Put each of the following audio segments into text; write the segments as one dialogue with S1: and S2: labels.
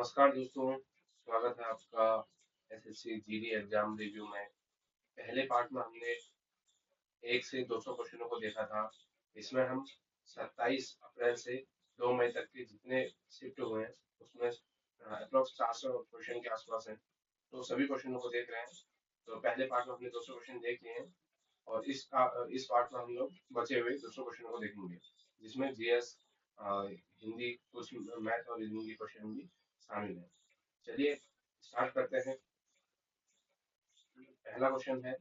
S1: नमस्कार दोस्तों, स्वागत है आपका एसएससी जीडी एग्जाम रिव्यू में। पहले पार्ट में हमने 1 से 200 क्वेश्चनों को देखा था। इसमें हम 27 अप्रैल से 2 मई तक के जितने शिफ्ट हुए हैं उसमें अप्रोक्स 400 क्वेश्चन के आसपास हैं। तो सभी क्वेश्चनों को देख रहे हैं। तो पहले पार्ट में हमने 200 क्वेश्चन देख लिए हैं और इस पार्ट में हम लोग बचे हुए 200 क्वेश्चनों को देखेंगे, जिसमें जीएस, हिंदी, कुछ मैथ और रीजनिंग के क्वेश्चन भी शामिल हैं। चलिए स्टार्ट करते हैं। पहला क्वेश्चन है,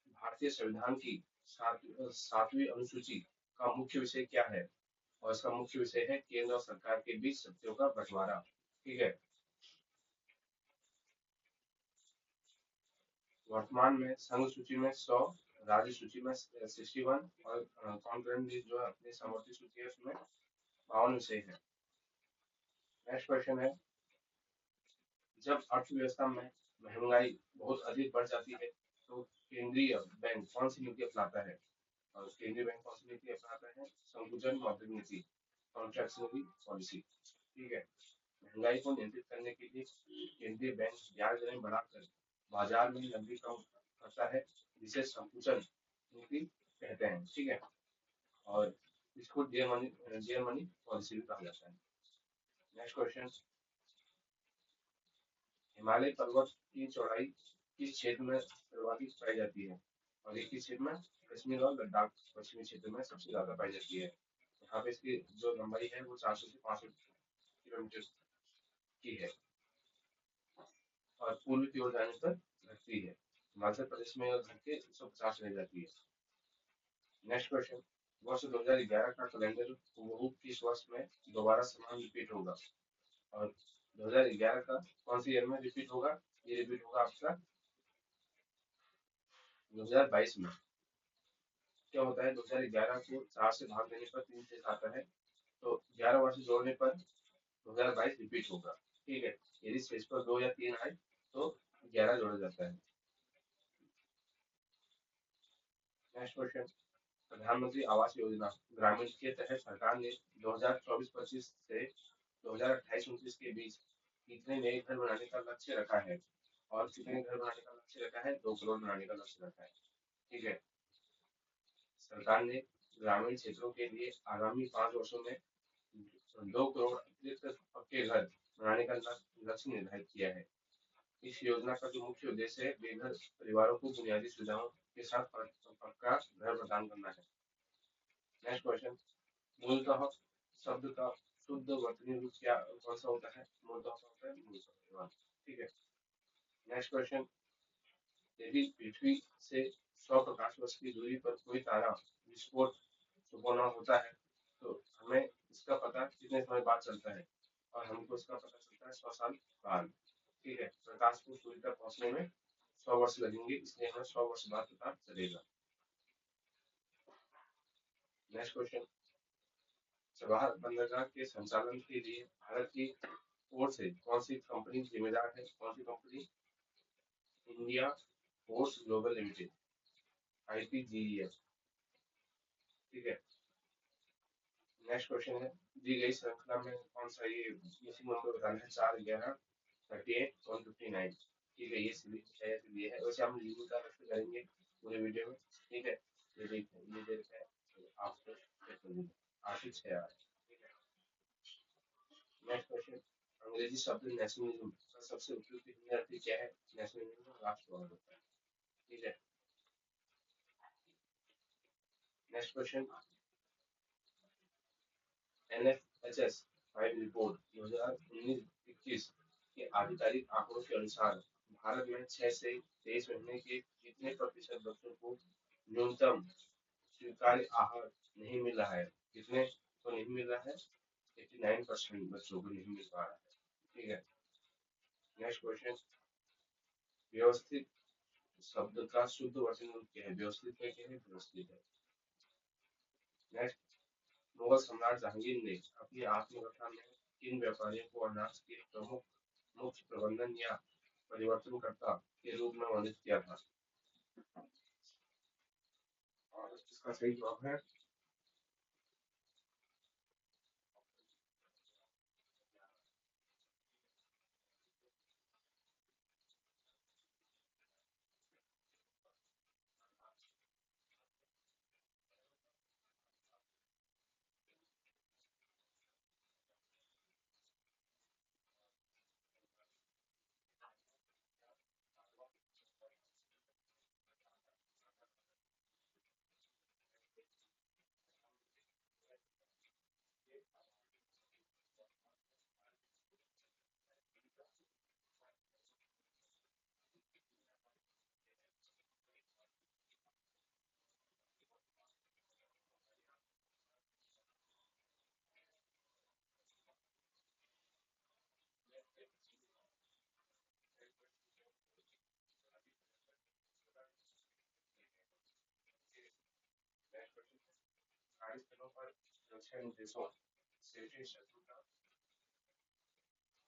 S1: भारतीय संविधान की 7वीं अनुसूची का मुख्य विषय क्या है? और इसका मुख्य विषय है केंद्र और सरकार के बीच शक्तियों का बंटवारा। ठीक है। वर्तमान में संघ सूची में 100, राज्य सूची में 61 और कॉन्करेंट जो है अपनी समवर्ती सूची है उसमें 52 विषय है। नेक्स्ट क्वेश्चन है, जब अर्थव्यवस्था में महंगाई बहुत अधिक बढ़ जाती है तो केंद्रीय बैंक कौन सी नीति अपनाता है? और केंद्रीय बैंक कौन सी नीति अपनाता है? संकुचन मौद्रिक नीति, कॉन्ट्रैक्शनरी पॉलिसी। ठीक है। महंगाई को नियंत्रित करने के लिए केंद्रीय बैंक ब्याज दरें बढ़ाकर बाजार में नकदी कम करता है, जिसे संकुचन नीति कहते हैं। ठीक है। और इसको डियर मनी पॉलिसी भी कहा जाता है। नेक्स्ट क्वेश्चन, हिमालय पर्वत की चौड़ाई किस क्षेत्र में सर्वाधिक पाई जाती है? और ये किस क्षेत्र में? कश्मीर और लद्दाख पश्चिमी क्षेत्र में सबसे ज्यादा पाई जाती है। यहाँ पे इसकी जो लंबाई है वो 400 से 500 किलोमीटर की है और पूर्व की ओर जाने पर घटती है। हिमाचल प्रदेश में यह घट के 150 रह जाती है। नेक्स्ट क्वेश्चन, वर्ष 2011 का कैलेंडर हूबहू किस वर्ष में दोबारा समान रिपीट होगा? और 2011 का कौन सी ईयर में रिपीट होगा? ये रिपीट होगा आपका 2022 में। क्या होता है, 2011 को 4 से भाग देने पर 3 शेष आता है, तो 11 वर्ष जोड़ने पर 2022 रिपीट होगा। ठीक है। यदि शेष पर 2 या 3 आए तो 11 जोड़ा जाता है। नेक्स्ट क्वेश्चन, प्रधानमंत्री आवास योजना ग्रामीण के तहत सरकार ने 2024-25 से 2028-29 के बीच कितने नए घर बनाने का लक्ष्य रखा है? और कितने घर बनाने का लक्ष्य रखा है? 2 करोड़ बनाने का लक्ष्य रखा है। ठीक है। सरकार ने ग्रामीण क्षेत्रों के लिए आगामी 5 वर्षों में 2 करोड़ अतिरिक्त पक्के घर बनाने का लक्ष्य निर्धारित किया है। इस योजना का जो मुख्य उद्देश्य है बेघर परिवारों को बुनियादी सुविधाओं के साथ पक्का घर प्रदान करना है। नेक्स्ट क्वेश्चन, मूलतः शब्द का शुद्ध वर्तनी रूप क्या कौन सा होता है? मूलतः का होता है मूलतः। ठीक है। नेक्स्ट क्वेश्चन, यदि पृथ्वी से 100 प्रकाश वर्ष की दूरी पर कोई तारा विस्फोट सुपरनोवा होता है तो हमें इसका पता कितने समय बाद चलता है? और हमको इसका पता चलता है 100 साल बाद। ठीक है। प्रकाश को सूर्य तक पहुंचने में 100 वर्ष लगेंगे, इसलिए हमें 100 वर्ष बाद पता चलेगा। नेक्स्ट क्वेश्चन, जवाहर बंदरगाह के संचालन के लिए भारत की ओर से कौन सी कंपनी जिम्मेदार है? कौन सी company? India Post Global Limited, IPGEL। ठीक है। नेक्स्ट क्वेश्चन है, दी गई श्रृंखला में कौन सा ये इसी नंबर बताना है? 4, 11, 38, 159। ठीक है। ये शायद ये है, वैसे हम लिंक का रख करेंगे पूरे वीडियो में। ठीक है। ये देखिए ये दे रखा है, तो आपको चेक कर लीजिए। आशीष है यार। ठीक है। नेक्स्ट क्वेश्चन, अंग्रेजी शब्द नेशनलिज्म का सबसे उपयुक्त हिंदी अर्थ क्या है? नेशनलिज्म राष्ट्रवाद होता है। ठीक है। नेक्स्ट क्वेश्चन, NFHS 5 रिपोर्ट 2019-21 के आधिकारिक आंकड़ों के अनुसार भारत में 6 से 23 महीने के कितने प्रतिशत बच्चों को न्यूनतम स्वीकार्य आहार नहीं मिल रहा है? कितने को नहीं मिल रहा है? 89% बच्चों को नहीं मिल पा रहा है। ठीक है। नेक्स्ट क्वेश्चन, व्यवस्थित शब्द का शुद्ध वचन क्या है? व्यवस्थित में क्या है? व्यवस्थित है। नेक्स्ट, मुगल सम्राट जहांगीर ने अपनी आत्मकथा में किन व्यापारियों को अनाज के प्रमुख मुख्य प्रबंधन या परिवर्तनकर्ता के रूप में वर्णित किया था? और इसका सही जवाब है स्थलों पर सुरक्षा निर्देशों सेफ्टी इंस्ट्रक्शन का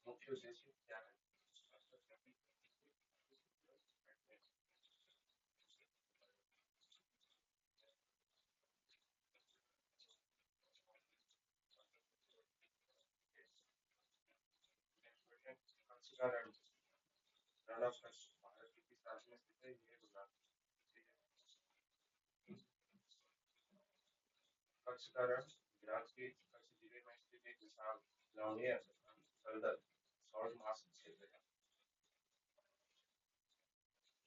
S1: मुख्य उद्देश्य क्या है? कच्छ का रण ऑफ कच्छ भारत के किस राज्य में स्थित है? ये गुजरात। ठीक है। कच्छ का रण गुजरात के कच्छ जिले में स्थित एक विशाल लवणीय सरदल सॉल्ट मार्श क्षेत्र है।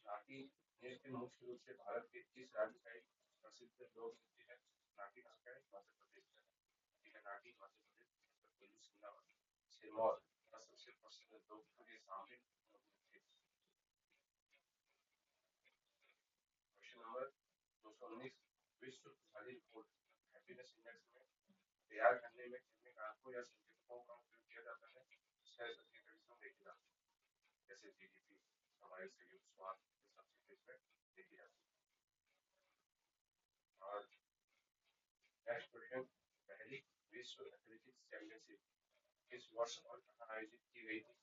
S1: नाटी नृत्य मुख्य रूप से भारत के किस राज्य का एक प्रसिद्ध लोक नृत्य है? नाटी कहाँ का है? मध्य प्रदेश का है। ठीक है, नाटी मध्य प्रदेश उत्तर प्रदेश सिंगापुर सिरमौर का सबसे प्रसिद्ध लोकप्रिय सामूहिक नृत्य। क्वेश्चन नंबर 219, विश्व खुशहाली रिपोर्ट हैप्पीनेस इंडेक्स में तैयार करने में कितने कारकों या संकेतकों का उपयोग किया जाता है? छह संकेतक इसमें देखे जाते हैं, जैसे जीडीपी, सामाजिक सहयोग, स्वास्थ्य, ये सब चीजें इसमें देखी जाती है। और नेक्स्ट क्वेश्चन, पहली विश्व एथलेटिक्स चैंपियनशिप किस वर्ष और कहाँ आयोजित की गई थी?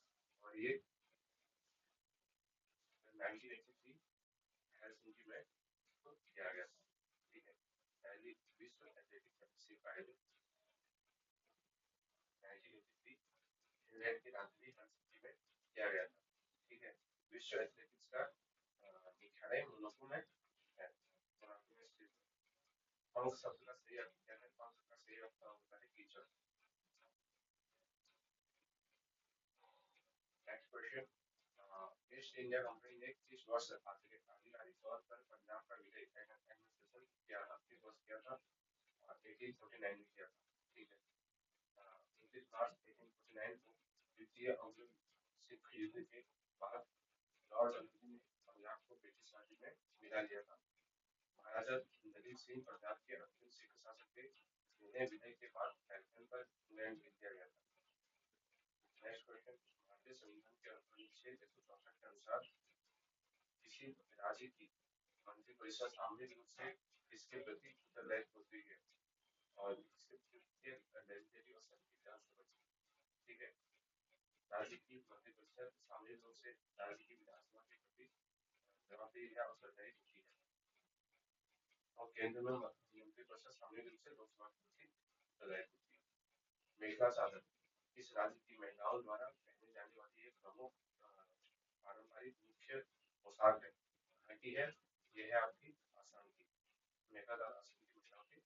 S1: और ये 1983 हेलसिंकी में तो किया गया था। ठीक है, पहली विश्व एथलेटिक्स चैंपियनशिप का आयोजन 1983 फिनलैंड की राजधानी हेलसिंकी में किया गया था। ठीक है, विश्व एथलेटिक्स का मुख्यालय मोनाको में है। मोनाको में स्थित है। पंख शब्द का सही अर्थ क्या है? पंख का सही अर्थ होता है कीचड़। Next question, east India company ने किस वर्ष आधिकारिक तौर पर पंजाब का विलय एडमिनिस्ट्रेशन किया था? किस वर्ष किया था? 1849 में किया था। ठीक है, 29 मार्च 1849 को द्वितीय अंग्लो सिख युद्ध के बाद लॉर्ड डलहौजी ने पंजाब को ब्रिटिश राज्य में मिला लिया था। महाराजा दलीप सिंह पंजाब के अंतिम सिख शासक थे जिन्हें विलय के बाद कैलकन पर इंग्लैंड भेज दिया गया था। नेक्स्ट क्वेश्चन, भारतीय संविधान के अनुच्छेद 164 के अनुसार किसी राज्य की मंत्रिपरिषद सामूहिक रूप से इसके प्रति उत्तरदायित्व होती है और लेजिस्लेटिव असेंबली विधानसभा। ठीक है, राज्य की मंत्रिपरिषद सामूहिक रूप से राज्य की विधानसभा के प्रति जवाबदेही या उत्तरदायी होती है और केंद्र में मंत्रिपरिषद सामूहिक रूप से लोकसभा के प्रति उत्तरदायी होती है। मेखला चादर इस राज्य की महिलाओं द्वारा पहने जाने वाली एक प्रमुख पारंपरिक मुख्य पोशाक है। कहाँ की है? यह है आपकी आसाम की। मेखला चादर असम की महिलाओं की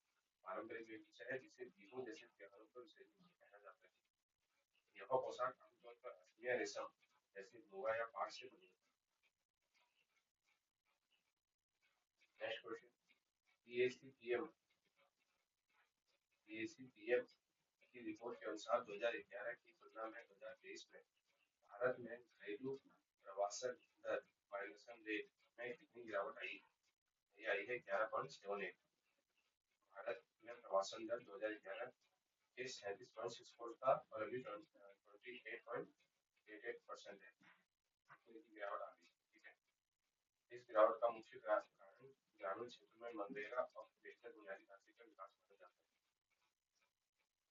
S1: पारंपरिक वेशभूषा है जिसे बिहू जैसे त्योहारों पर विशेष रूप से पहना जाता है। यह पोशाक आमतौर पर असमिया रेशम जैसे मुगा या पाट से बनी होती है। नेक्स्ट क्वेश्चन, पीएसीपीएम पीएसीपीएम की रिपोर्ट के अनुसार 2011 की तुलना में 2023 में भारत में घरेलू प्रवासन दर माइग्रेशन रेट में कितनी गिरावट आई है? ये आई है 11.78। भारत में प्रवासन दर 2011 के 37.64 था और अभी 28.88% है। गिरावट आ गई। ठीक है, इस गिरावट का मुख्य कारण ग्रामीण क्षेत्र में मनरेगा और बेहतर बुनियादी ढांचे का विकास माना जाता है।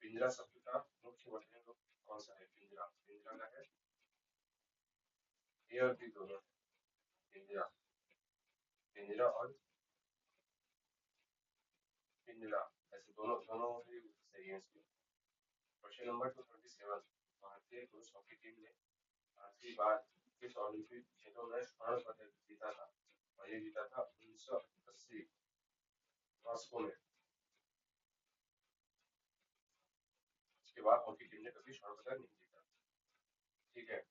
S1: पिंजरा शब्द का मुख्य वचन रूप कौन सा है? पिंजरा, पिंजरा का है ए और बी दोनों है। पिंजरा, पिंजरा और पिंजरा, ऐसे दोनों दोनों ही सही है इसमें। क्वेश्चन नंबर 227, भारतीय पुरुष हॉकी टीम ने आखिरी बार किस ओलंपिक खेलों में स्वर्ण पदक जीता था? और ये जीता था 1980 मॉस्को में। उसके बाद हॉकी टीम ने कभी स्वर्ण पदक नहीं जीता। ठीक है,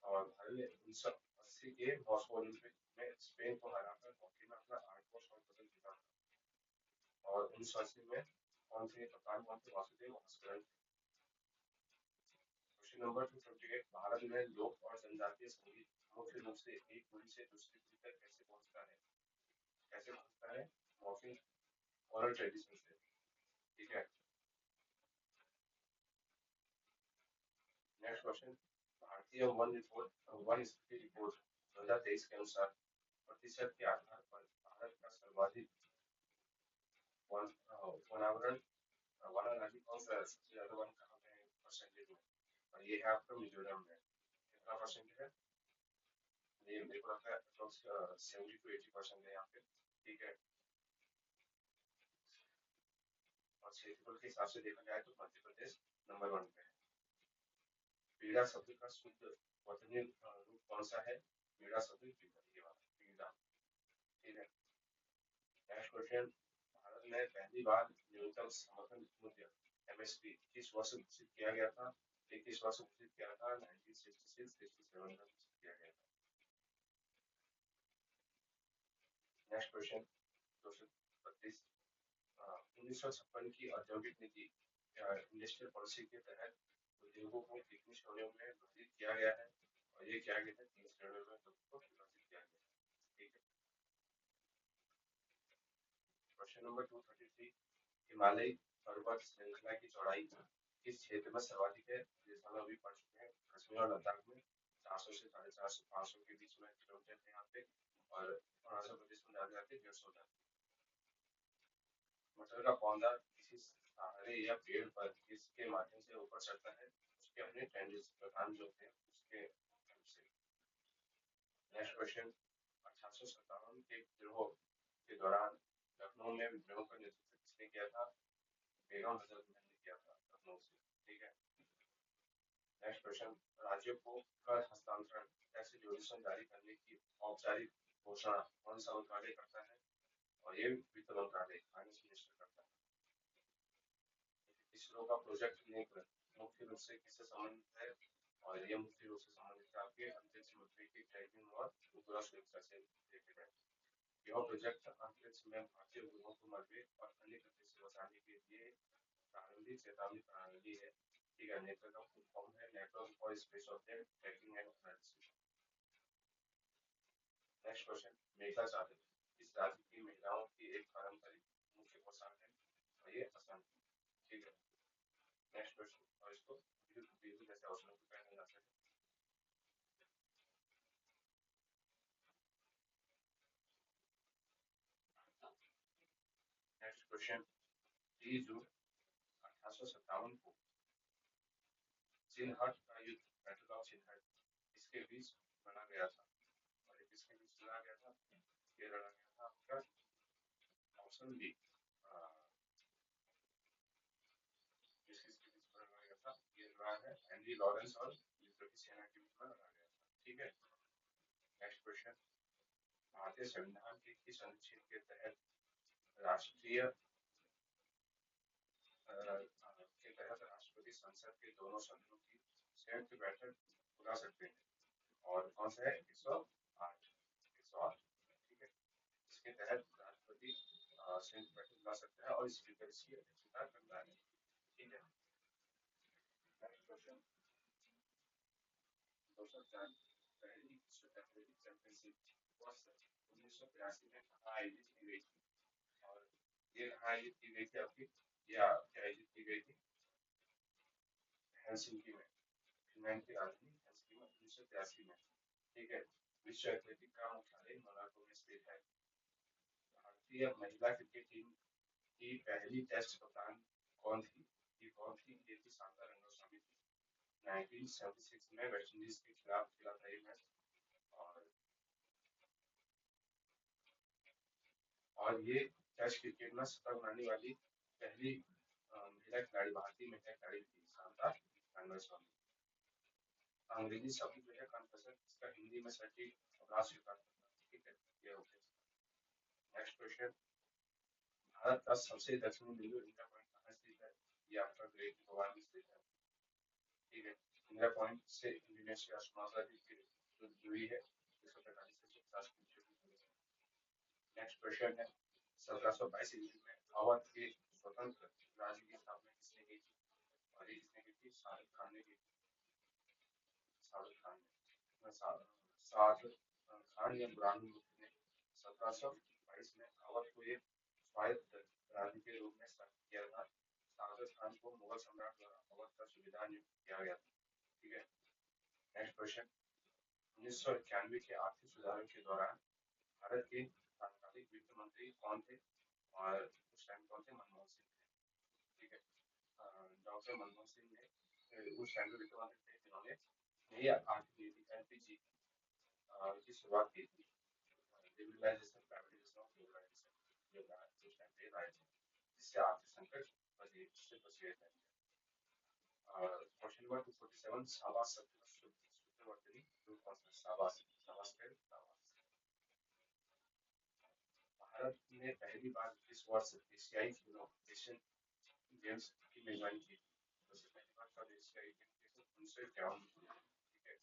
S1: और भारत ने 1980 के मॉस्को ओलंपिक में स्पेन को हराकर हॉकी में अपना 8वां स्वर्ण पदक जीता था। और 1980 में कौन से कप्तान कौन थे? वासुदेव भास्करन। क्वेश्चन नंबर 228, भारत में लोक और जनजातीय संगीत मुख्य रूप से एक पीढ़ी से दूसरी पीढ़ी तक कैसे पहुंचता है? कैसे पहुंचता है? मॉर्फिंग ओरल ट्रेडिशन से। ठीक है, नेक्स्ट क्वेश्चन, भारतीय वन स्थिति रिपोर्ट 2023 के अनुसार प्रतिशत के आधार पर भारत का सर्वाधिक वनावरण वाला राज्य कौन सा है? सबसे ज्यादा वन कहाँ पे है परसेंटेज में? और ये है आपका मिजोरम में। कितना परसेंट है? ये मेरे को लगता है अप्रोक्स 70 to 80% है यहाँ पे। ठीक है। और क्षेत्रफल के हिसाब से देखा जाए तो मध्य प्रदेश नंबर 1 पे है। पीड़ा शब्द का शुद्ध वचनीय रूप कौन सा है? पीड़ा शब्द ये वाला पीड़ा। ठीक है। Next question. भारत में पहली बार न्यूनतम समर्थन मूल्य एमएसपी किस वर्ष घोषित किया गया था? ये किस वर्ष घोषित किया था? 1966 67 में घोषित किया गया था। Next question 232। 1956 की औद्योगिक नीति इंडस्ट्रियल पॉलिसी के तहत उद्योगों को कितनी श्रेणियों में विभाजित किया गया है? और ये किया गया है 3 श्रेणियों में उद्योगों को विभाजित किया गया है। ठीक है। Question number 233। हिमालय पर्वत श्रृंखला की चौड़ाई किस क्षेत्र में सर्वाधिक है? जैसा हम अभी पढ़ चुके हैं, कश्मीर और लद्दाख में 400 से 450 500 के बीच में किलोमीटर है यहाँ पे। और अरुणाचल प्रदेश में ज्यादा जाते 150 जाते। मटर का पौधा किसी सहारे या पेड़ पर किसके माध्यम से ऊपर चढ़ता है? उसके अपने टेंडेंस प्रधान जो होते हैं उसके हेल्प से। Next question. 1857 के विद्रोह के दौरान लखनऊ में विद्रोह का नेतृत्व किसने किया था? बेगम हजरत महल ने किया था लखनऊ से। ठीक है। Next question. राज्यों को कर हस्तांतरण टैक्स रेजुलेशन जारी करने की औपचारिक घोषणा कौन सा मंत्रालय करता है? और ये वित्त मंत्रालय फाइनेंस मिनिस्टर करता है। इसरो का प्रोजेक्ट नेत्र मुख्य रूप से किससे संबंधित है? और ये मुख्य रूप से संबंधित है आपके अंतरिक्ष मंत्री की ट्रैकिंग और उपग्रह सुरक्षा से रिलेटेड है। यह प्रोजेक्ट अंतरिक्ष में भारतीय उपग्रहों को मलबे और अन्य खतरे से बचाने के लिए प्रारंभिक चेतावनी प्रणाली है। ठीक है। नेटवर्क का फुल फॉर्म है network for space object tracking and analysis. Next question. Mekhela chador इस राज्य की महिलाओं की एक पारंपरिक मुख्य पोशाक है और ये असम। ठीक है। Next question. और इसको बिल्कुल जैसे ऑप्शन को पहले जा सकते हैं। Next question. 30 जून 1857 को चिन्हट का युद्ध बैटल ऑफ चिन्हट इसके बीच लड़ा गया था। और ये किसके बीच लड़ा गया था? ये लड़ा गया था आपका ऑप्शन बी किसके बीच में लड़ा गया था? ये लड़ा है हेनरी लॉरेंस और लिबर्टी सेना के बीच में लड़ा गया था। ठीक है। Next question. भारतीय संविधान के किस अनुच्छेद के तहत राष्ट्रीय के तहत राष्ट्रपति संसद के दोनों सदनों की संयुक्त बैठक बुला सकते हैं? और कौन सा है? 108। 108। ठीक है। इसके तहत राष्ट्रपति संयुक्त बैठक बुला सकता है और स्पीकर इसकी अध्यक्षता करता है। ठीक है। Next question 204। पहली विश्व एथलेटिक चैंपियनशिप वर्ष 1983 में कहाँ आयोजित की गई थी? और ये कहाँ आयोजित की गई थी आपकी? या क्या आयोजित की गई थी? हेलसिंकी में, फिनलैंड की राजधानी हेलसिंकी में 1983 में। ठीक है। विश्व एथलेटिक का मुख्यालय मोनाको में स्थित है। भारतीय महिला क्रिकेट टीम की पहली टेस्ट कप्तान कौन थी? ये कौन थी? ये थी शांता रंगस्वामी थी। 1976 में वेस्टइंडीज के खिलाफ खेला था ये मैच। और ये टेस्ट क्रिकेट में शतक बनाने वाली पहली महिला खिलाड़ी, भारतीय महिला खिलाड़ी थी शांता रंगस्वामी। अंग्रेजी शब्द जो है कन्फेशन इसका हिंदी में सटीक अपराध स्वीकार करना। ठीक है। ये हो गया। Next question. भारत का सबसे दक्षिणी बिंदु इंदिरा पॉइंट कहाँ स्थित है? ये आपका ग्रेट गोवा में स्थित है। ठीक है। इंदिरा पॉइंट से इंडोनेशिया सुमात्रा द्वीप की दूरी है 145 से 150 किलोमीटर की दूरी है। नेक्स्ट क्वेश्चन है 1722 ईस्वी में अवध के स्वतंत्र राज्य की स्थापना किसने की थी? और ये किसने की थी? शाहरुख खान ने की थी। शाहरुख खान ने शाहरुख खान या बुरहानुद्दीन ने 1722 में अवध को एक स्वायत्त राज्य के रूप में स्थापित किया था। शाहरुख खान को मुगल सम्राट द्वारा अवध का सुबेदार नियुक्त किया गया था। ठीक है। Next question. 1991 के आर्थिक सुधारों के दौरान भारत के तत्कालीन वित्त मंत्री कौन थे? और उस टाइम कौन थे? मनमोहन सिंह थे। ठीक है। डॉक्टर मनमोहन सिंह ने उस टाइम पे वित्त मंत्री थे जिन्होंने नई आर्थिक नीति एलपीजी की शुरुआत की थी। लिबरलाइजेशन, प्राइवेटाइजेशन और ग्लोबलाइजेशन जो उस टाइम पे लाए थे, जिससे आर्थिक संकट से बच गए थे। क्वेश्चन नंबर 247, शाबाश शब्द का शुद्धवर्तनी रूप कौन सा है? शाबाश, शाबाश का शाबाश। भारत ने पहली बार इस वर्ष एशियाई खेलों एशियन गेम्स की मेजबानी की थी। सबसे पहली बार कब एशियाई गेम्स? 1951 में हुई थी। ठीक है।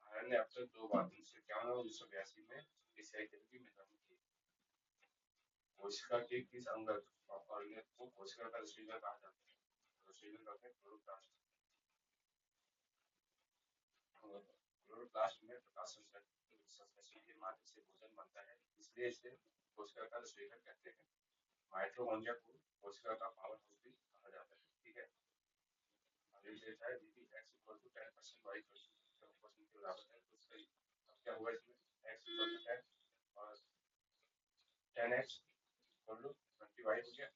S1: भारत ने अब तक 2 बार 1951 और 1982 में एशियाई खेलों की मेजबानी की। कोशिका के किस अंग ऑर्गेन को कोशिका का रिसीवर कहा जाता है? रिसीवर कहते हैं क्लोरोप्लास्ट। क्लोरोप्लास्ट में प्रकाश संश्लेषण के माध्यम से भोजन बनता है, इसलिए इसे कोशिका का रिसीवर कहते हैं। माइटोकॉन्ड्रिया को कोशिका का पावर हाउस भी कहा जाता है। ठीक है। आगे देता है यदि x equal to 10% y equal to 7% के बराबर है तो सही। अब क्या हुआ इसमें? x इक्वल टू 10 और 10x इक्वल टू 20y हो गया।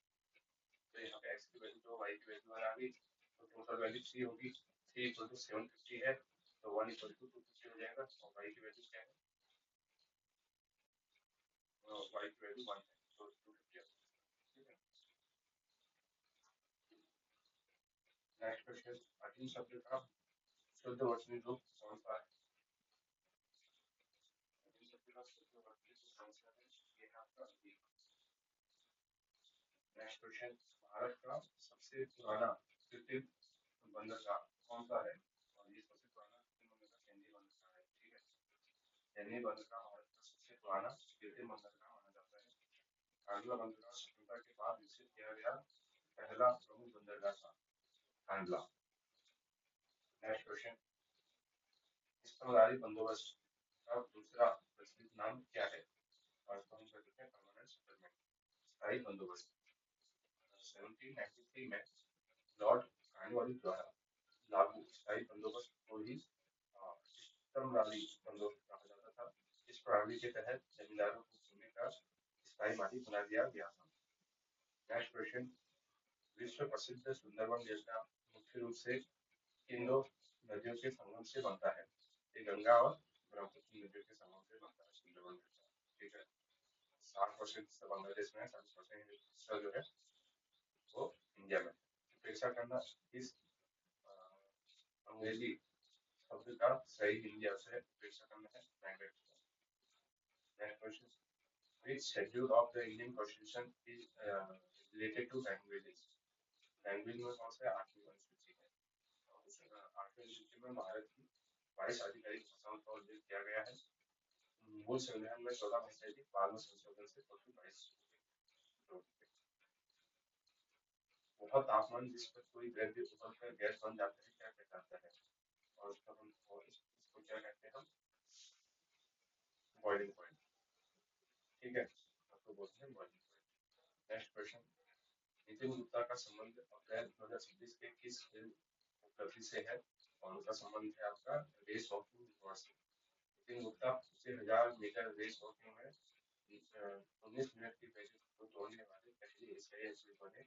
S1: तो यहाँ पे x की वैल्यू तो y की वैल्यू आ गई, तो टोटल वैल्यू 3 होगी। 3 इक्वल टू 750 है, तो 1 इक्वल टू 250 हो जाएगा। और y की वैल्यू क्या है? y की वैल्यू 1 है, तो 250। ठीक है। नेक्स्ट क्वेश्चन, अधीन शब्द का शुद्ध वचनी रूप कौन सा है? अधीन शब्द का शुद्ध वचनी रूप कौन सा है? ये है आपका अधीन। नेक्स्ट क्वेश्चन, भारत का सबसे पुराना कृत्रिम बंदरगाह कौन सा है? और ये सबसे पुराना कृत्रिम बंदरगाह चेन्नई बंदरगाह है। ठीक है। चेन्नई बंदरगाह भारत का सबसे पुराना कृत्रिम बंदरगाह माना जाता है। कांडला बंदरगाह स्वतंत्रता के बाद विकसित किया गया पहला प्रमुख बंदरगाह था, कांडला। नेक्स्ट क्वेश्चन, स्तनधारी बंदोबस्त का दूसरा प्रचलित नाम क्या है? और इसको हम कहते हैं परमानेंट सेटलमेंट, स्थायी बंदोबस्त। 1793 में लॉर्ड कार्नवालिस द्वारा लागू स्थायी बंदोबस्त को ही स्तनधारी बंदोबस्त कहा जाता था। इस प्रणाली के तहत जमींदारों को भूमि का स्थायी मालिक बना दिया गया था। नेक्स्ट क्वेश्चन, विश्व प्रसिद्ध सुंदरबन डेल्टा मुख्य रूप से किन दो नदियों के संगम से बनता है? ये गंगा और ब्रह्मपुत्र नदियों के संगम से बनता है सुंदरबन डेल्टा। ठीक है। 60% हिस्सा बांग्लादेश में है, 40% हिस्सा जो है वो इंडिया में। उपेक्षा करना इस अंग्रेजी शब्द का सही हिंदी अर्थ है उपेक्षा करना है neglect. Next question, which schedule of the Indian Constitution is related to languages? Language में कौन सा 8वीं अनुसूची है? 8वीं अनुसूची में भारत की 22 आधिकारिक भाषाओं का उल्लेख किया गया है। मूल संविधान में 14 भाषाएं थी, बाद में संशोधन से टोटल 22 जोड़ दी गई। बहुत तापमान जिस पर कोई द्रव्य उबलकर गैस बन जाता है क्या कहलाता है? और इसको क्या कहते हैं हम? Boiling point. ठीक है, आपको बोलते हैं boiling point. Next question, Nitin Gupta का संबंध अप्रैल 2026 के किस खेल उपलब्धि से है? और उनका संबंध है आपका रेस वॉकिंग रिकॉर्ड से। Nitin Gupta 1000 metre race walking में 19 मिनट की पेस को तोड़ने वाले पहले एशियाई एथलीट बने।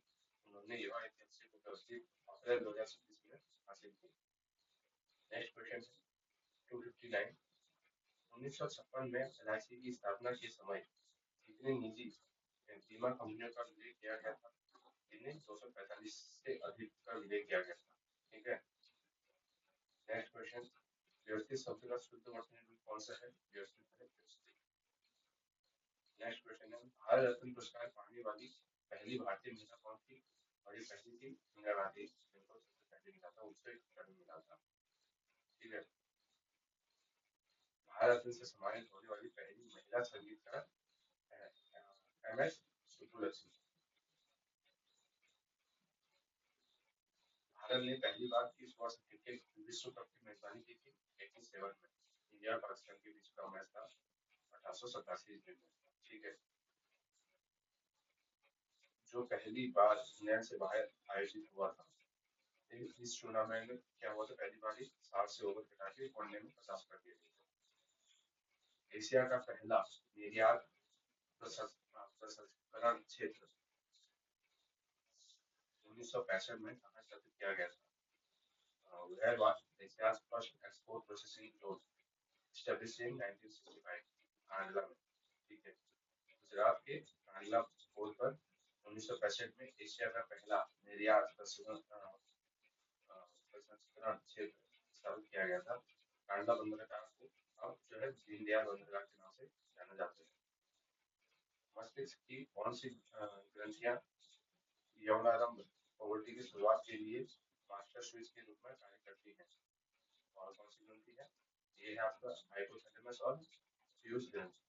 S1: उन्होंने यह ऐतिहासिक उपलब्धि अप्रैल 2026 में हासिल की। नेक्स्ट क्वेश्चन है 259, 1956 में एलआईसी की स्थापना के समय कितनी निजी बीमा कंपनियों का विलय किया गया था? इन्हें 245 से अधिक का विलय किया गया था। ठीक है। नेक्स्ट क्वेश्चन, व्यवस्थित शब्द का शुद्ध वचन रूप कौन सा है? व्यवस्थित है व्यवस्थित। नेक्स्ट क्वेश्चन है भारत रत्न पुरस्कार पाने वाली पहली भारतीय महिला कौन थी? और ये पहली थी इंदिरा गांधी, जिनको सबसे पहले मिला था, उनसे टर्न मिला था। ठीक है। भारत रत्न से सम्मानित होने वाली पहली महिला संगीतकार एमएस सुब्बुलक्ष्मी। भारत ने पहली बार किस वर्ष क्रिकेट विश्व कप की मेजबानी की थी? 87 में। इंडिया और पाकिस्तान के बीच का मैच था 1887 ईस्वी में। ठीक है। जो पहली बार इंग्लैंड से बाहर आयोजित हुआ था, इस टूर्नामेंट में क्या हुआ था? पहली बार ही 60 से ओवर घटा के वनडे में 50 कर दिए थे। एशिया का पहला निर्यात प्रसंस्करण क्षेत्र 1965 में कहाँ स्थापित किया गया था? Where was Asia's first export processing zone established in 1965? Kandla में। ठीक है। गुजरात के कांडला पोर्ट पर 1965 में एशिया का पहला निर्यात प्रसंस्करण क्षेत्र स्थापित किया गया था। कांडला बंदरगाह को अब जो है दीनदयाल बंदरगाह के नाम से जाना जाता है। मस्तिष्क की कौन सी ग्रंथियां यौनारंभ प्रवृत्ति की शुरुआत के लिए मास्टर स्विच के रूप में कार्य करती है? और कौन सी ग्रंथि है? ये है आपका हाइपोथैलेमस और फ्यूज ग्रंथि।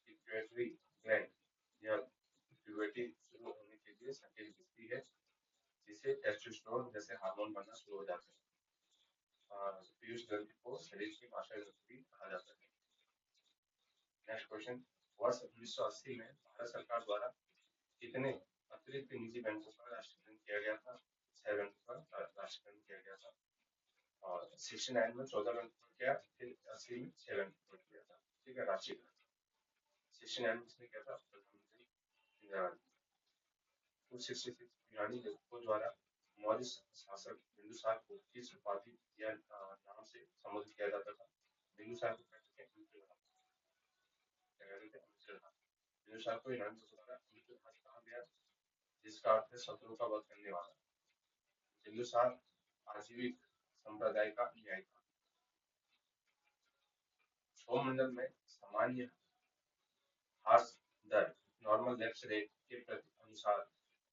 S1: पिट्यूटरी ग्लैंड या प्यूबर्टी शुरू होने के लिए संकेत भेजती है, जिससे टेस्टोस्टेरोन जैसे हार्मोन बनना शुरू हो जाते हैं। पीयूष ग्रंथि को शरीर की मास्टर ग्रंथि भी कहा जाता है। नेक्स्ट क्वेश्चन, वर्ष 1980 में भारत सरकार द्वारा कितने अतिरिक्त निजी बैंकों का राष्ट्रीयकरण किया गया था? 6 बैंकों का राष्ट्रीयकरण किया गया था। और 69 में 14 बैंकों का किया, फिर 80 में 6 बैंकों का किया था। ठीक है, राष्ट्रीयकरण 69 में किसने किया था? प्रधानमंत्री इंदिरा गांधी। 266 ईरानी लेखकों द्वारा मौर्य शासक बिंदुसार को किस उपाधि या नाम से संबोधित किया जाता था? बिंदुसार को कहते थे अमित्रधाम। क्या कहते थे? अमित्रधाम। बिंदुसार को ईरानी लोगों द्वारा अमित्रधाम कहा गया, जिसका अर्थ है शत्रुओं का वध करने वाला। बिंदुसार आजीविक संप्रदाय का न्यायी था। सौरमंडल में सामान्य ह्रास दर नॉर्मल डेप्थ रेट के अनुसार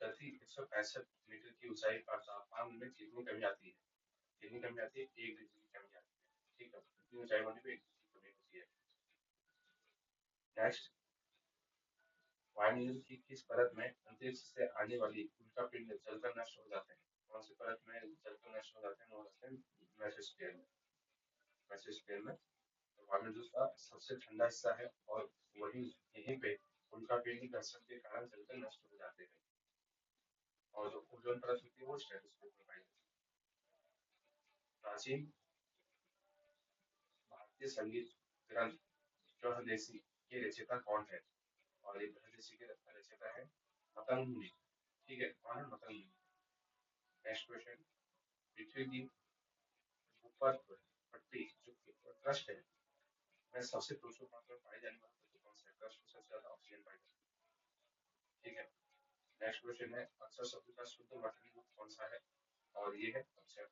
S1: प्रति 165 मीटर की ऊंचाई पर तापमान में कितनी कमी आती है? कितनी कमी आती है? 1 डिग्री की कमी आती है। ठीक है, कितनी ऊंचाई बढ़ने पे 1 डिग्री की कमी होती है। नेक्स्ट, वायुमंडल की किस परत में अंतरिक्ष से आने वाली उल्कापिंड जलकर नष्ट हो जाते हैं? कौन सी परत में जलकर नष्ट हो जाते हैं? वो होते हैं मेसोस्फीयर में। मेसोस्फीयर में वायुमंडल का सबसे ठंडा हिस्सा है और वही यहीं पे उल्कापिंड घर्षण के कारण जलकर नष्ट हो जाते हैं। और जो ओजोन परत होती है वो स्ट्रेटोस्फीयर में पाई जाती है। प्राचीन भारतीय संगीत ग्रंथ बृहदेशी के रचयिता कौन है? और ये बृहदेशी के रचयिता है मतंग मुनि। ठीक है, कौन है? मतंग मुनि। नेक्स्ट क्वेश्चन, पृथ्वी की ऊपर पट्टी जो क्रस्ट है में सबसे प्रचुर मात्रा में पाई जाने वाला तत्व कौन सा है? क्रस्ट में सबसे ज्यादा ऑक्सीजन पाई जाती है। ठीक है। नेक्स्ट क्वेश्चन है, अक्षर शब्द का शुद्ध वर्तनी रूप कौन सा है? और ये है अक्षर।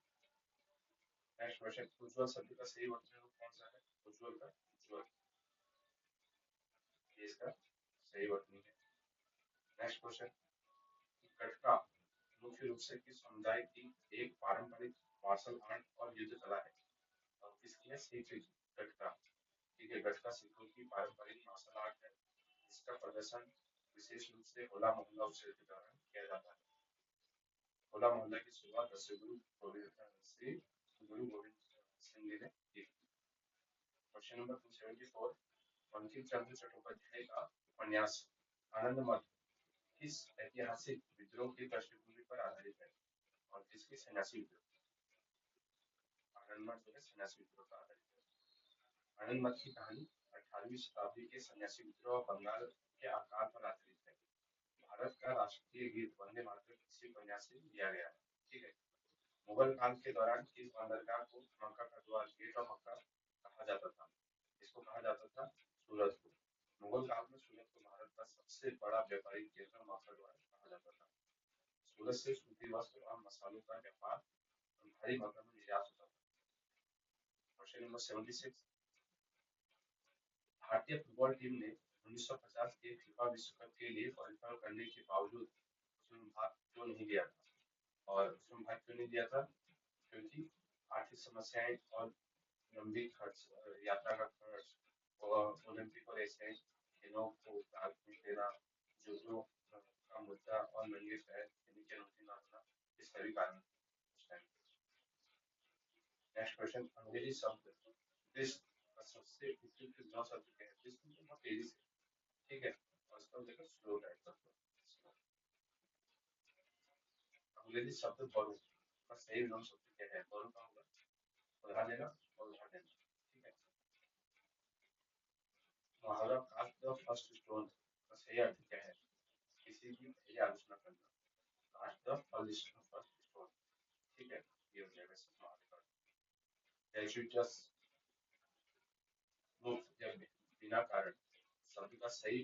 S1: नेक्स्ट क्वेश्चन, उज्ज्वल शब्द का सही वर्तनी रूप कौन सा है? उज्ज्वल का उज्ज्वल, ये इसका सही वर्तनी है। नेक्स्ट क्वेश्चन, गटका मुख्य रूप से किस समुदाय की एक पारंपरिक मार्शल आर्ट और युद्ध कला है? और किसकी है? सिख की गटका। ठीक है, गटका सिखों की पारंपरिक मार्शल आर्ट है, इसका प्रदर्शन विशेष रूप से होला मोहल्ला उत्सव के दौरान किया जाता है। होला मोहल्ला की शुरुआत श्री गुरु गोविंद सिंह जी ने की। क्वेश्चन नंबर 274, बंकिम चंद्र चट्टोपाध्याय का उपन्यास आनंद मठ किस ऐतिहासिक विद्रोह की पृष्ठभूमि पर आधारित है? और किसकी? सन्यासी विद्रोह। आनंद मठ जो है सन्यासी विद्रोह पर आधारित है। आनंद मठ की कहानी 18वीं शताब्दी के सन्यासी विद्रोह बंगाल के आकाल पर आधारित है। भारत का राष्ट्रीय गीत वंदे मातरम इसी उपन्यास से लिया गया है। ठीक है। मुगल काल के दौरान किस बंदरगाह को मक्का का द्वार, गेट ऑफ मक्का कहा जाता था? इसको कहा जाता था सूरत को। मुगल काल में सूरत को भारत का सबसे बड़ा व्यापारिक केंद्र मक्का द्वार कहा जाता था। सूरत से सूती वस्त्र और मसालों का व्यापार भारी मात्रा में निर्यात होता था। क्वेश्चन नंबर 76, भारतीय फुटबॉल टीम ने 1950 के फीफा विश्व कप के लिए क्वालिफाई करने के बावजूद उसमें भाग क्यों नहीं लिया था? और उसमें भाग क्यों नहीं लिया था? क्योंकि आर्थिक समस्याएं और लंबी खर्च, यात्रा का खर्च और ओलंपिक और एशियाई खेलों को प्राथमिक देना, जूडो का मुद्दा और महंगे शहर खेलने की अनुमति न होना, इस सभी कारण उस टाइम। नेक्स्ट क्वेश्चन, अंग्रेजी शब्द दिस का सबसे उपयुक्त नौ शब्द क्या है? दिस तो बहुत तेजी से। ठीक है, और इसका देखो स्लो टाइप का। अंग्रेजी शब्द बरो का सही नाम शब्द क्या है? बरो का होगा उधार लेना और उधार देना। ठीक है। मुहावरा कास्ट द फर्स्ट स्टोन का सही अर्थ क्या है? किसी की पहले आलोचना करना, कास्ट द फर्स्ट स्टोन, ठीक है, ये हो जाएगा इसका हमारे पास। They should just move या बिना कारण शब्द का सही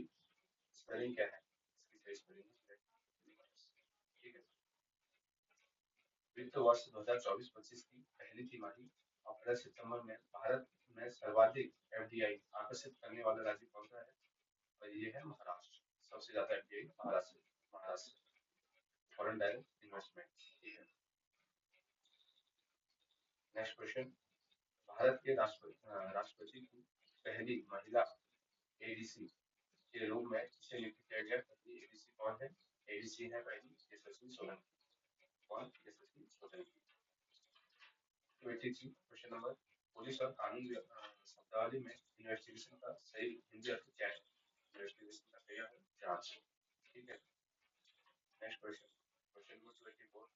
S1: स्पेलिंग क्या है, इसकी सही स्पेलिंग है ठीक है। वित्त वर्ष 2024-25 की पहली तिमाही अप्रैल सितंबर में भारत में सर्वाधिक एफडीआई आकर्षित करने वाला राज्य कौन सा है, और ये है महाराष्ट्र। सबसे ज्यादा FDI Maharashtra foreign direct investment, ठीक है। नेक्स्ट क्वेश्चन, भारत के राष्ट्रपति की पहली महिला एडीसी के रूप में किसे नियुक्त किया गया, पहली एडीसी कौन है, एडीसी है पहली यशस्वी सोलंकी, कौन, यशस्वी सोलंकी। 83 क्वेश्चन नंबर, पुलिस और कानून शब्दावली में इन्वेस्टिगेशन का सही हिंदी अर्थ क्या है, इन्वेस्टिगेशन का सही अर्थ जांच, ठीक है। नेक्स्ट क्वेश्चन, क्वेश्चन नंबर 24,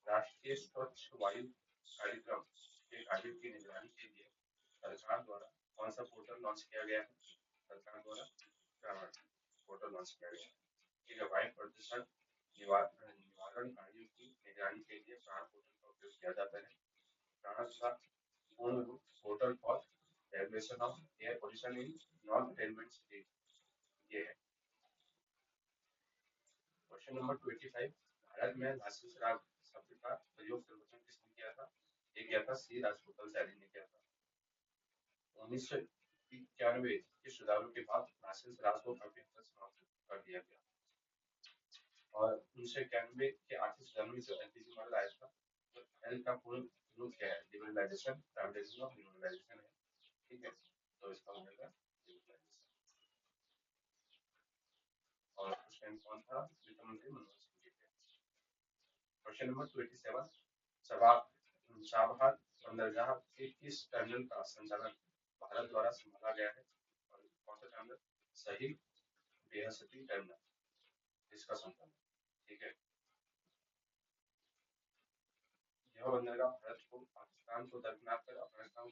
S1: राष्ट्रीय स्वच्छ वायु कार्यक्रम के कार्यों की निगरानी के लिए सरकार द्वारा कौन सा पोर्टल लॉन्च किया गया है, सरकार द्वारा पोर्टल लॉन्च किया गया है, ठीक है। वायु प्रदूषण निवारण कार्यों की निगरानी के लिए प्राण पोर्टल का उपयोग किया जाता है। प्राण का पूर्ण रूप portal for regulation of air pollution in non attainment city, ये है। क्वेश्चन नंबर 25, भारत में लाइसेंस राज शब्द का प्रयोग सर्वप्रथम किसने किया था, ये किया था सी राजगोपालाचारी ने किया था। 1991 के सुधारों के बाद लाइसेंस राज को काफी हद तक समाप्त कर दिया गया, और 1991 के आर्थिक सुधारों में जो एलपीजी मॉडल आया था, तो एल का पूर्ण रूप क्या है, लिबरलाइजेशन, प्राइवेटाइजेशन ऑफ लिबरलाइजेशन है, ठीक है। तो इसका हो जाएगा लिबरलाइजेशन। और उस टाइम कौन था, वित्त मंत्री मनमोहन सिंह जी थे। क्वेश्चन नंबर 27, चाबहार बंदरगाह के किस टर्मिनल का संचालन भारत द्वारा संभाला गया है, और कौन सा टर्मिनल, सही बेहसती टर्मिनल, इसका संचालन, ठीक है। यह बंदरगाह भारत को पाकिस्तान को दरकिनार कर अफगानिस्तान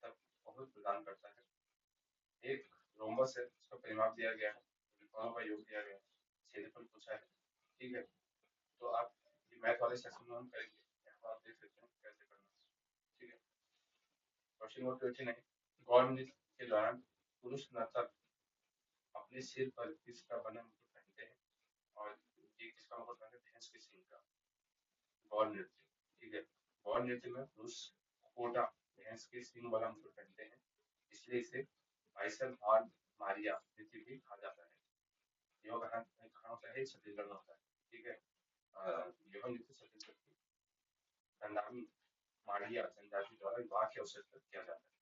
S1: तक पहुंच प्रदान करता है। एक रोमबस है, उसका परिमाप दिया गया है, विकोणों का योग दिया गया है, क्षेत्रफल पूछा है, ठीक है। तो आप मैथ वाले सेक्शन में हम करेंगे, यहाँ आप देख सकते हैं कैसे करना, ठीक है। क्वेश्चन नंबर 29, गौर नृत्य के दौरान पुरुष नर्तक अपने सिर पर किसका बना मुकुट पहनते हैं, और ये किसका मुकुट पहनते हैं, भैंस के सिंह का, गौर नृत्य, ठीक है। गौर नृत्य में पुरुष कोटा भैंस के सिंह वाला मुकुट पहनते हैं, इसलिए इसे बाइसन हॉर्न मारिया नृत्य भी कहा जाता है। यह कहाँ होता है, छत्तीसगढ़ में होता है, ठीक है। यह नृत्य छत्तीसगढ़ की रंडामी मारिया जनजाति द्वारा विवाह के अवसर पर किया जाता है।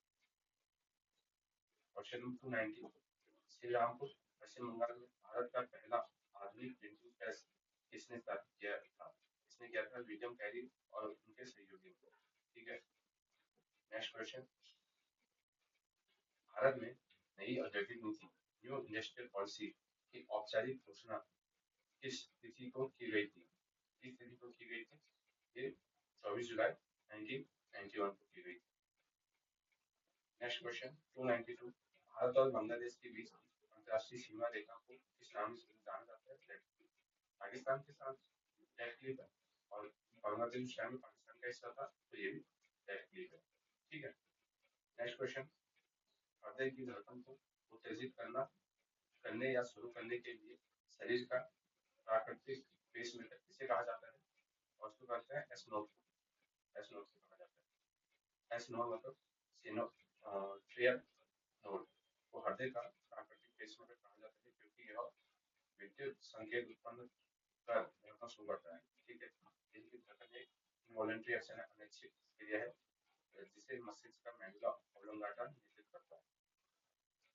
S1: क्वेश्चन नंबर 290, श्री रामपुर पश्चिम बंगाल में भारत का पहला आधुनिक प्रिंटिंग प्रेस किसने स्थापित किया था, इसने किया था विलियम कैरी और उनके सहयोगियों को, ठीक है। नेक्स्ट क्वेश्चन, भारत में नई औद्योगिक नीति न्यू इंडस्ट्रियल पॉलिसी की औपचारिक घोषणा किस तिथि को की गई थी, किस तिथि को की गई थी, ये 24 जुलाई 1991 को की गई थी। नेक्स्ट क्वेश्चन 292, भारत और बांग्लादेश के बीच अंतरराष्ट्रीय सीमा रेखा को किस नाम से जाना जाता है, पाकिस्तान के साथ रेड क्लिफ है, और बांग्लादेश उस टाइम में पाकिस्तान का हिस्सा था, तो ये भी रेड क्लिफ है, ठीक है। नेक्स्ट क्वेश्चन, हृदय की धड़कन को उत्तेजित करने या शुरू करने के लिए शरीर का प्राकृतिक पेसमेकर किसे कहा जाता है, और उसको कहते हैं एस नोड को, एस नोड को कहा जाता है। एस नोड मतलब ट्रियर नोड को हृदय का प्राकृतिक पेसमेकर कहा जाता है, क्योंकि यह विद्युत संकेत उत्पन्न कर धड़कन शुरू करता है, ठीक है। दिल की धड़कन एक इनवॉलंटरी एक्शन है, अनैच्छिक क्रिया है, जिसे मस्तिष्क का मेडुला ऑब्लोंगाटा नियंत्रित करता है।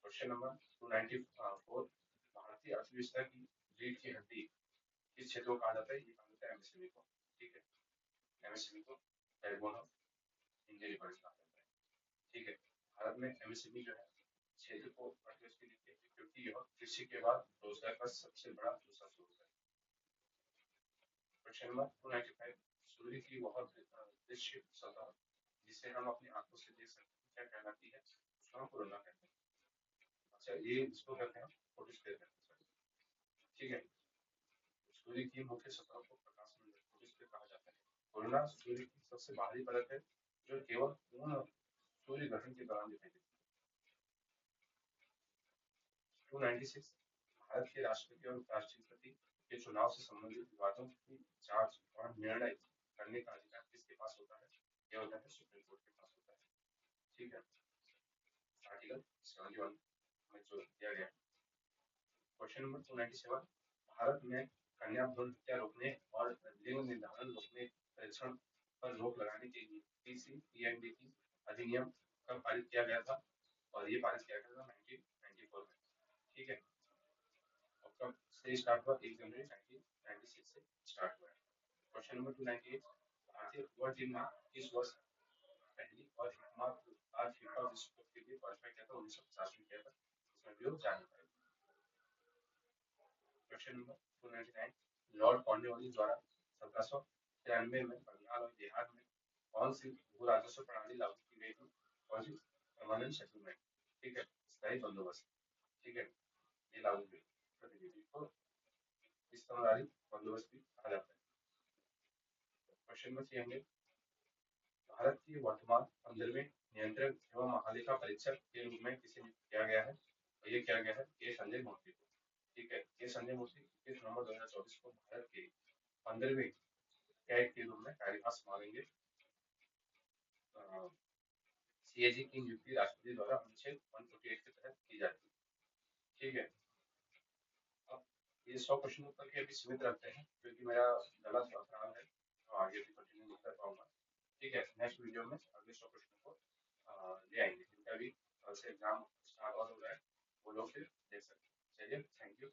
S1: क्वेश्चन नंबर 294, भारतीय अर्थव्यवस्था की रीढ़ की हड्डी किस क्षेत्र को कहा जाता है, ये कहा जाता है एमएसएमई को, ठीक है। एमएसएमई को बैकबोन ऑफ इंडियन इकोनॉमी कहा जाता है, ठीक है। भारत में एमएसएमई जो है क्षेत्र को अर्थव्यवस्था की रीढ़, क्योंकि यह कृषि के बाद रोजगार का सबसे बड़ा दूसरा स्रोत है। क्वेश्चन नंबर 295, सूर्य की वह दृश्य सतह जिसे हम अपनी आंखों से देख सकते हैं क्या कहलाती है, उसको हम कोरोना कहते हैं। अच्छा, ये इसको कहते हैं फोटोस्फीयर कहते हैं, ठीक है। सूर्य की मुख्य सतह को प्रकाश मंडल किस पे कहा जाता है? कोरोना सूर्य की सबसे बाहरी परत है जो केवल पूर्ण सूर्य ग्रहण के दौरान दिखाई देती है। 296 भारत के राष्ट्रपति और उपराष्ट्रपति के चुनाव से संबंधित विवादों की जांच और निर्णय करने का अधिकार किसके पास होता है? यह होता है सुप्रीम कोर्ट के पास होता है। ठीक है। आर्टिकल 71 में जो दिया गया है। क्वेश्चन नंबर 297 भारत में कन्या भ्रूण हत्या रोकने और लिंग निर्धारण रोकने परीक्षण पर रोक लगाने के लिए पीसीपीएनडीटी अधिनियम कब पारित किया गया था? और ये पारित किया गया था 1994 में। ठीक है। और कब से स्टार्ट हुआ? 1 जनवरी 1996 से स्टार्ट हुआ है। क्वेश्चन नंबर 298 भारतीय फुटबॉल टीम ने इस वर्ष पहली और एकमात्र बार फीफा विश्व कप के लिए क्वालिफाई किया था? 1950 में किया था। इसमें भी लोग जान नहीं पाए। क्वेश्चन नंबर 299 लॉर्ड कॉर्नवालिस द्वारा 1793 में बंगाल और बिहार में कौन सी भू राजस्व प्रणाली लागू की गई थी? कौन सी? Permanent settlement. ठीक है, स्थायी बंदोबस्त। ठीक है, ये लागू हुई गतिविधि को स्तंभधारी बंदोबस्त भी कहा जाता है। क्वेश्चन नंबर 300 भारत के वर्तमान 15वें नियंत्रक एवं महालेखा परीक्षक के रूप में किसे नियुक्त किया गया है? और ये किया गया है के संजय मूर्ति को। ठीक है, के संजय मूर्ति 21 नवंबर 2024 को भारत के 15वें कैग के रूप में कार्यभार संभालेंगे। सीएजी की नियुक्ति राष्ट्रपति द्वारा अनुच्छेद 148 के तहत की जाती है। ठीक है। अब ये 100 क्वेश्चन उत्तर के अभी सीमित रखते हैं क्योंकि मेरा गला थोड़ा खराब है तो आगे भी कंटिन्यू नहीं कर पाऊंगा। ठीक है, नेक्स्ट वीडियो में अगले 100 क्वेश्चन को ले आएंगे जिनका भी कल से एग्जाम स्टार्ट हो रहा है वो लोग फिर देख सकते हैं। चलिए, थैंक यू।